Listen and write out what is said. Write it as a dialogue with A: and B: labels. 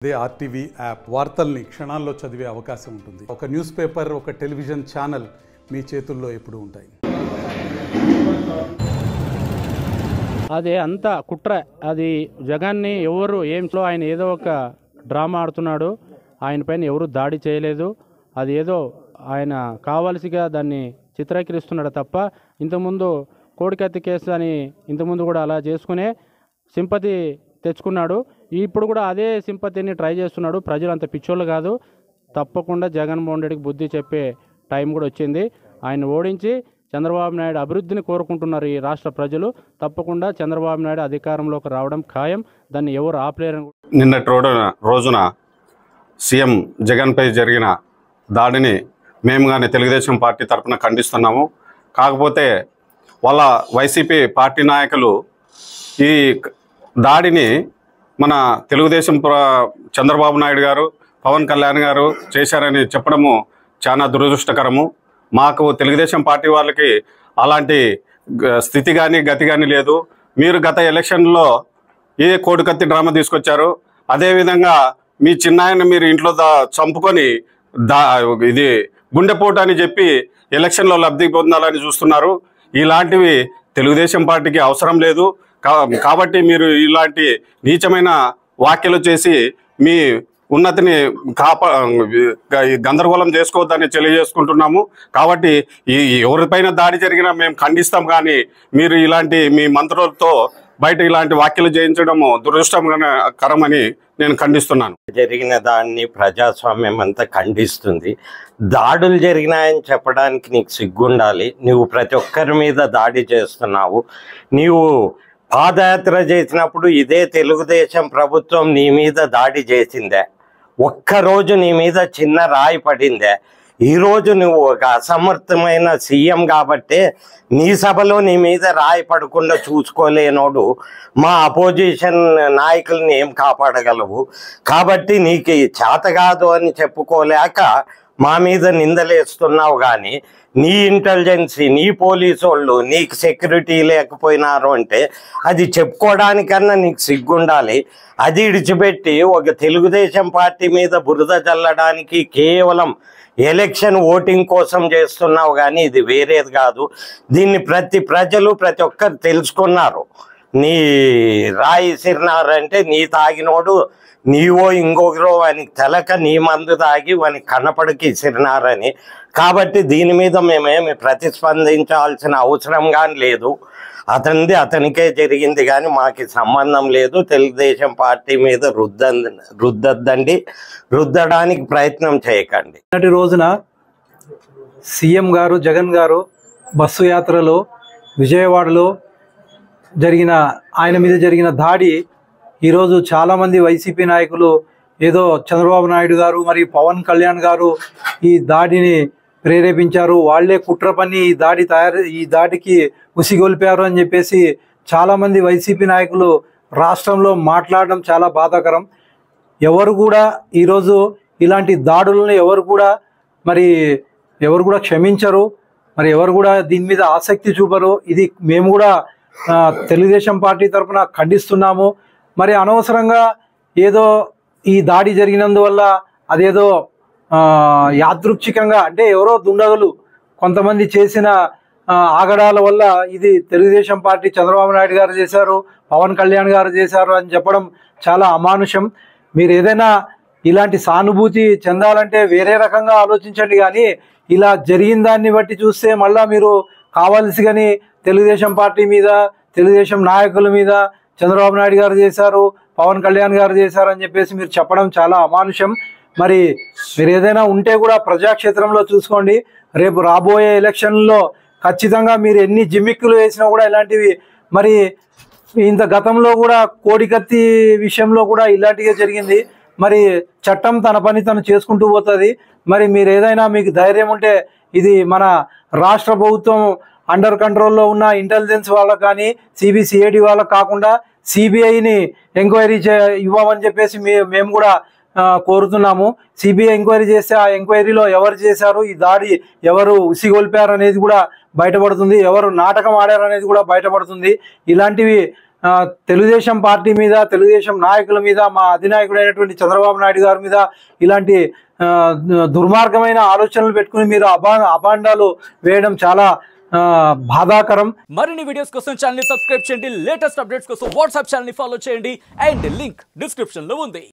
A: అదే RTV app వార్తల్ని క్షణాల్లో చదివే అవకాశం ఉంటుంది. ఒక న్యూస్ పేపర్, ఒక టెలివిజన్ ఛానల్ మీ చేతుల్లో ఎప్పుడూ ఉంటాయి.
B: అదే అంతా కుట్ర. అది జగన్ని ఎవరు ఏంలో ఆయన ఏదో ఒక డ్రామా ఆడుతున్నాడు. ఆయన పైన ఎవరు దాడి చేయలేదు. అది ఏదో ఆయన కావాల్సిగా దాన్ని చిత్రీకరిస్తున్నాడు తప్ప ఇంతకుముందు కోడికత్తి కేసు అని ఇంతకుముందు కూడా అలా చేసుకునే సింపతి తెచ్చుకున్నాడు. ఇప్పుడు కూడా అదే సింపతిని ట్రై చేస్తున్నాడు. ప్రజలు అంత పిచ్చోళ్ళు కాదు. తప్పకుండా జగన్మోహన్ రెడ్డికి బుద్ధి చెప్పే టైం కూడా వచ్చింది. ఆయన ఓడించి చంద్రబాబు నాయుడు అభివృద్ధిని కోరుకుంటున్నారు ఈ రాష్ట్ర ప్రజలు. తప్పకుండా చంద్రబాబు నాయుడు అధికారంలోకి రావడం ఖాయం. దాన్ని ఎవరు ఆపలేరని.
C: నిన్నటి రోజున సీఎం జగన్పై జరిగిన దాడిని మేము కానీ తెలుగుదేశం పార్టీ తరఫున ఖండిస్తున్నాము. కాకపోతే వాళ్ళ వైసీపీ పార్టీ నాయకులు ఈ దాడిని మన తెలుగుదేశం చంద్రబాబు నాయుడు గారు, పవన్ కళ్యాణ్ గారు చేశారని చెప్పడము చాలా దురదృష్టకరము. మాకు తెలుగుదేశం పార్టీ వాళ్ళకి అలాంటి స్థితి కానీ గతి కానీ లేదు. మీరు గత ఎలక్షన్లో ఏ కోడికత్తి డ్రామా తీసుకొచ్చారు, అదేవిధంగా మీ చిన్నాయన మీరు ఇంట్లో చంపుకొని ఇది గుండెపోటు అని చెప్పి ఎలక్షన్లో లబ్ధి పొందాలని చూస్తున్నారు. ఇలాంటివి తెలుగుదేశం పార్టీకి అవసరం లేదు. కాబట్టి మీరు ఇలాంటి నీచమైన వ్యాఖ్యలు చేసి మీ ఉన్నతిని గందరగోళం చేసుకోవద్దని తెలియజేసుకుంటున్నాము. కాబట్టి ఎవరిపైన దాడి జరిగినా మేము ఖండిస్తాం. కానీ మీరు ఇలాంటి మీ మంత్రులతో బయట ఇలాంటి వ్యాఖ్యలు చేయించడము దురదృష్టకరమని నేను ఖండిస్తున్నాను.
D: జరిగిన దాన్ని ప్రజాస్వామ్యం అంతా ఖండిస్తుంది. దాడులు జరిగినాయని చెప్పడానికి నీకు సిగ్గుండాలి. నువ్వు ప్రతి ఒక్కరి మీద దాడి చేస్తున్నావు. నీవు పాదయాత్ర చేసినప్పుడు ఇదే తెలుగుదేశం ప్రభుత్వం నీ మీద దాడి చేసిందే. ఒక్కరోజు నీ మీద చిన్న రాయి పడిందే. ఈరోజు నువ్వు ఒక అసమర్థమైన సీఎం కాబట్టే నీ సభలో నీ మీద రాయి పడకుండా చూసుకోలేనోడు మా అపోజిషన్ నాయకుల్ని ఏం కాపాడగలవు? కాబట్టి నీకు చేత కాదు అని చెప్పుకోలేక మా మీద నిందలేస్తున్నావు. కానీ నీ ఇంటెలిజెన్సీ, నీ పోలీసు వాళ్ళు నీకు సెక్యూరిటీ లేకపోయినారు అంటే అది చెప్పుకోవడానికన్నా నీకు సిగ్గుండాలి. అది ఇడిచిపెట్టి ఒక తెలుగుదేశం పార్టీ మీద బురద చల్లడానికి కేవలం ఎలక్షన్ ఓటింగ్ కోసం చేస్తున్నావు. కానీ ఇది వేరేది కాదు. దీన్ని ప్రజలు ప్రతి ఒక్కరు తెలుసుకున్నారు. నీ రాయి సిరినారంటే నీ తాగినోడు నీవో ఇంకొకరో వానికి తెలక నీ మందు తాగి వానికి కనపడికి ఇసిరినారని. కాబట్టి దీని మీద మేమేమి ప్రతిస్పందించాల్సిన అవసరం కానీ లేదు. అతనికే జరిగింది కానీ మాకు సంబంధం లేదు. తెలుగుదేశం పార్టీ మీద రుద్దద్దండి, రుద్దడానికి ప్రయత్నం చేయకండి.
E: నిన్నటి రోజున సీఎం గారు జగన్ గారు బస్సు యాత్రలో విజయవాడలో ఆయన మీద జరిగిన దాడి ఈరోజు చాలామంది వైసీపీ నాయకులు ఏదో చంద్రబాబు నాయుడు గారు మరియు పవన్ కళ్యాణ్ గారు ఈ దాడిని ప్రేరేపించారు, వాళ్లే కుట్ర పన్ని ఈ దాడికి ఉసిగొల్పారు అని చెప్పేసి చాలామంది వైసీపీ నాయకులు రాష్ట్రంలో మాట్లాడడం చాలా బాధాకరం. ఎవరు కూడా ఈరోజు ఇలాంటి దాడులను ఎవరు కూడా క్షమించరు. మరి ఎవరు కూడా దీని మీద ఆసక్తి చూపరు. ఇది మేము కూడా తెలుగుదేశం పార్టీ తరఫున ఖండిస్తున్నాము. మరి అనవసరంగా ఏదో ఈ దాడి జరిగినందువల్ల అదేదో యాదృచ్ఛికంగా అంటే ఎవరో దుండగులు కొంతమంది చేసిన ఆగడాల వల్ల ఇది తెలుగుదేశం పార్టీ చంద్రబాబు నాయుడు గారు చేశారు, పవన్ కళ్యాణ్ గారు చేశారు అని చెప్పడం చాలా అమానుషం. మీరు ఏదైనా ఇలాంటి సానుభూతి చెందాలంటే వేరే రకంగా ఆలోచించండి. కానీ ఇలా జరిగిన దాన్ని బట్టి చూస్తే మళ్ళా మీరు కావాల్సిగాని తెలుగుదేశం పార్టీ మీద, తెలుగుదేశం నాయకుల మీద చంద్రబాబు నాయుడు గారు చేశారు, పవన్ కళ్యాణ్ గారు చేశారు అని చెప్పేసి మీరు చెప్పడం చాలా అమానుషం. మరి మీరు ఏదైనా ఉంటే కూడా ప్రజాక్షేత్రంలో చూసుకోండి. రేపు రాబోయే ఎలక్షన్లో ఖచ్చితంగా మీరు ఎన్ని జిమ్మిక్కులు వేసినా కూడా ఇలాంటివి మరి ఇంత గతంలో కూడా కోడికత్తి విషయంలో కూడా ఇలాంటిగా జరిగింది. మరి చట్టం తన పని తను చేసుకుంటూ పోతుంది. మరి మీరు ఏదైనా మీకు ధైర్యం ఉంటే ఇది మన రాష్ట్ర ప్రభుత్వం అండర్ కంట్రోల్లో ఉన్న ఇంటెలిజెన్స్ వాళ్ళకు కానీ సిబిసిఐడి వాళ్ళకు కాకుండా సిబిఐని ఎంక్వైరీ ఇవ్వమని చెప్పేసి మేము కూడా కోరుతున్నాము. సిబిఐ ఎంక్వైరీ చేస్తే ఆ ఎంక్వైరీలో ఎవరు చేశారు, ఈ దాడి ఎవరు ఉసిగొల్పారు అనేది కూడా బయటపడుతుంది, ఎవరు నాటకం ఆడారు అనేది కూడా బయటపడుతుంది. ఇలాంటివి తెలుగుదేశం పార్టీ మీద, తెలుగుదేశం నాయకుల మీద, మా అధినాయకుడైనటువంటి చంద్రబాబు నాయుడు గారి మీద ఇలాంటి దుర్మార్గమైన ఆలోచనలు పెట్టుకుని మీరు అభాండాలు వేయడం చాలా బాధాకరం.
F: మరిన్ని వీడియోస్ కోసం ఛానల్ ని సబ్స్క్రైబ్ చేయండి. లేటెస్ట్ అప్డేట్స్ కోసం వాట్సాప్ ఛానల్ ని ఫాలో చేయండి. అండ్ లింక్ డిస్క్రిప్షన్ లో ఉంది.